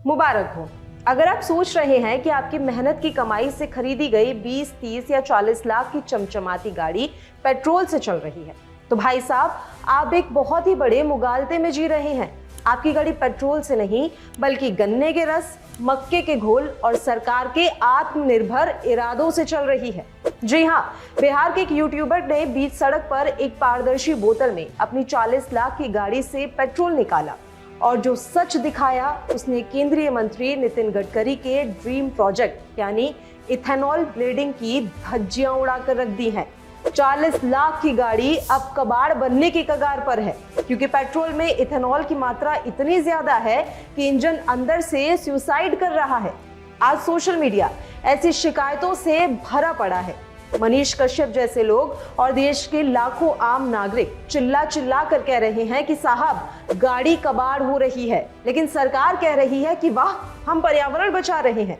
मुबारक हो। अगर आप सोच रहे हैं कि आपकी मेहनत की कमाई से खरीदी गई 20, 30 या 40 लाख की चमचमाती गाड़ी पेट्रोल से चल रही है, तो भाई साहब आप एक बहुत ही बड़े मुगालते में जी रहे हैं। आपकी गाड़ी पेट्रोल से नहीं बल्कि गन्ने के रस, मक्के के घोल और सरकार के आत्मनिर्भर इरादों से चल रही है। जी हाँ, बिहार के एक यूट्यूबर ने बीच सड़क पर एक पारदर्शी बोतल में अपनी 40 लाख की गाड़ी से पेट्रोल निकाला और जो सच दिखाया उसने केंद्रीय मंत्री नितिन गडकरी के ड्रीम प्रोजेक्ट यानी इथेनॉल ब्लेडिंग की धज्जियां उड़ाकर रख दी हैं। 40 लाख की गाड़ी अब कबाड़ बनने की कगार पर है, क्योंकि पेट्रोल में इथेनॉल की मात्रा इतनी ज्यादा है कि इंजन अंदर से सुसाइड कर रहा है। आज सोशल मीडिया ऐसी शिकायतों से भरा पड़ा है। मनीष कश्यप जैसे लोग और देश के लाखों आम नागरिक चिल्ला चिल्ला कर कह रहे हैं कि साहब गाड़ी कबाड़ हो रही है, लेकिन सरकार कह रही है कि वाह हम पर्यावरण बचा रहे हैं।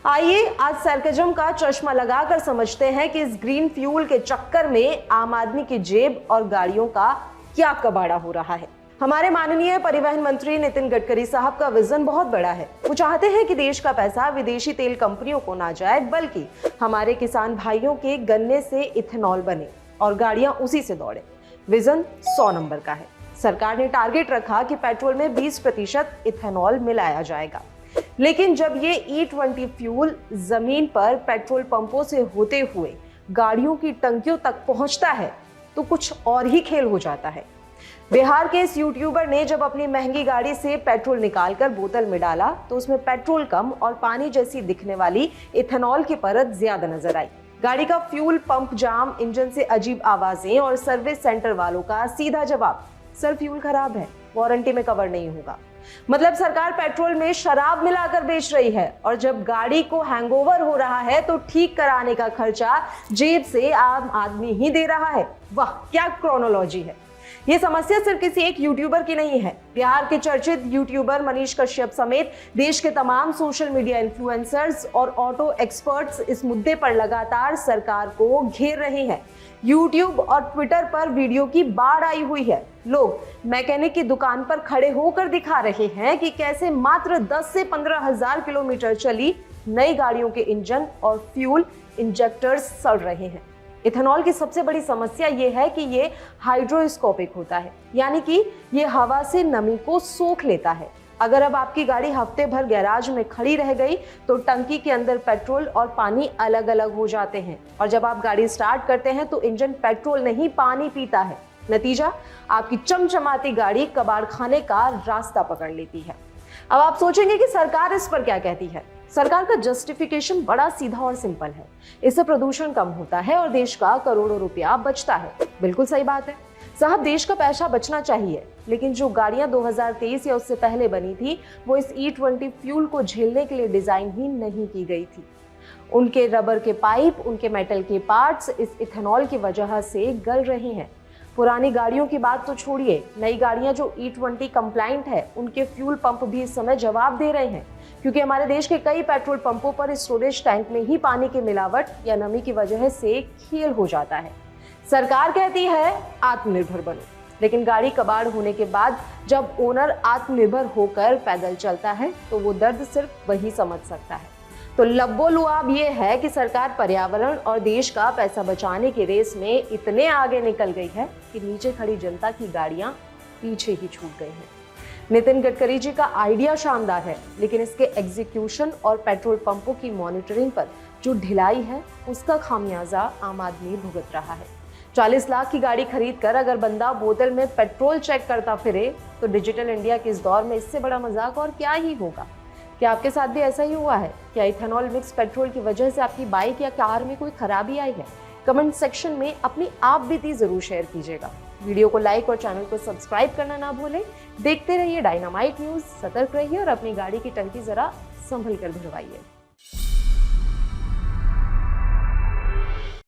आइए आज सरकजम का चश्मा लगाकर समझते हैं कि इस ग्रीन फ्यूल के चक्कर में आम आदमी की जेब और गाड़ियों का क्या कबाड़ा हो रहा है। हमारे माननीय परिवहन मंत्री नितिन गडकरी साहब का विजन बहुत बड़ा है। वो चाहते हैं कि देश का पैसा विदेशी तेल कंपनियों को ना जाए, बल्कि हमारे किसान भाइयों के गन्ने से इथेनॉल बने और गाड़ियां उसी से दौड़े। विजन 100 नंबर का है। सरकार ने टारगेट रखा कि पेट्रोल में 20% इथेनॉल मिलाया जाएगा, लेकिन जब ये E20 फ्यूल जमीन पर पेट्रोल पंपों से होते हुए गाड़ियों की टंकियों तक पहुंचता है तो कुछ और ही खेल हो जाता है। बिहार के इस यूट्यूबर ने जब अपनी महंगी गाड़ी से पेट्रोल निकालकर बोतल में डाला तो उसमें पेट्रोल कम और पानी जैसी दिखने वाली इथेनॉल की परत ज्यादा नजर आई। गाड़ी का फ्यूल पंप जाम, इंजन से अजीब आवाजें और सर्विस सेंटर वालों का सीधा जवाब, सर फ्यूल खराब है, वारंटी में कवर नहीं होगा। मतलब सरकार पेट्रोल में शराब मिलाकर बेच रही है और जब गाड़ी को हैंगओवर हो रहा है तो ठीक कराने का खर्चा जेब से आम आदमी ही दे रहा है। वाह क्या क्रोनोलॉजी है। ये समस्या सिर्फ किसी एक यूट्यूबर की नहीं है। बिहार के चर्चित यूट्यूबर मनीष कश्यप समेत देश के तमाम सोशल मीडिया इन्फ्लुएंसर्स और ऑटो एक्सपर्ट्स इस मुद्दे पर लगातार सरकार को घेर रहे हैं। यूट्यूब और ट्विटर पर वीडियो की बाढ़ आई हुई है। लोग मैकेनिक की दुकान पर खड़े होकर दिखा रहे हैं कि कैसे मात्र 10 से 15 हजार किलोमीटर चली नई गाड़ियों के इंजन और फ्यूल इंजेक्टर्स सड़ रहे हैं। इथेनॉल की सबसे बड़ी समस्या ये है कि ये हाइड्रोस्कोपिक होता है, यानी कि ये हवा से नमी को सोख लेता है। अगर अब आपकी गाड़ी हफ्ते भर गैराज में खड़ी रह गई तो टंकी के अंदर पेट्रोल और पानी अलग अलग हो जाते हैं और जब आप गाड़ी स्टार्ट करते हैं तो इंजन पेट्रोल नहीं पानी पीता है। नतीजा, आपकी चमचमाती गाड़ी कबाड़ खाने का रास्ता पकड़ लेती है। अब आप सोचेंगे कि सरकार इस पर क्या कहती है। सरकार का जस्टिफिकेशन बड़ा सीधा और सिंपल है। इससे प्रदूषण कम होता है और देश का करोड़ों रुपया बचता है। बिल्कुल सही बात है साहब, देश का पैसा बचना चाहिए, लेकिन जो गाड़ियां 2023 या उससे पहले बनी थी वो इस E20 फ्यूल को झेलने के लिए डिजाइन ही नहीं की गई थी। उनके रबर के पाइप, उनके मेटल के पार्ट्स इस इथेनॉल की वजह से गल रहे हैं। पुरानी गाड़ियों की बात तो छोड़िए, नई गाड़ियां जो E20 कंप्लाइंट है उनके फ्यूल पंप भी इस समय जवाब दे रहे हैं, क्योंकि हमारे देश के कई पेट्रोल पंपों पर स्टोरेज टैंक में ही पानी की मिलावट या नमी की वजह से खेल हो जाता है। सरकार कहती है आत्मनिर्भर बनो, लेकिन गाड़ी कबाड़ होने के बाद जब ओनर आत्मनिर्भर होकर पैदल चलता है तो वो दर्द सिर्फ वही समझ सकता है। तो लब्बो लुआब ये है कि सरकार पर्यावरण और देश का पैसा बचाने की रेस में इतने आगे निकल गई है कि नीचे खड़ी जनता की गाड़ियां पीछे ही छूट गई हैं। नितिन गडकरी जी का आइडिया शानदार है, लेकिन इसके एग्जीक्यूशन और पेट्रोल पंपों की मॉनिटरिंग पर जो ढिलाई है उसका खामियाजा आम आदमी भुगत रहा है। 40 लाख की गाड़ी खरीद कर अगर बंदा बोतल में पेट्रोल चेक करता फिरे तो डिजिटल इंडिया के इस दौर में इससे बड़ा मजाक और क्या ही होगा। क्या आपके साथ भी ऐसा ही हुआ है? क्या इथेनॉल मिक्स पेट्रोल की वजह से आपकी बाइक या कार में कोई खराबी आई है? कमेंट सेक्शन में अपनी आप बीती जरूर शेयर कीजिएगा। वीडियो को लाइक और चैनल को सब्सक्राइब करना ना भूलें। देखते रहिए डायनामाइट न्यूज। सतर्क रहिए और अपनी गाड़ी की टंकी जरा संभल कर भरवाइए।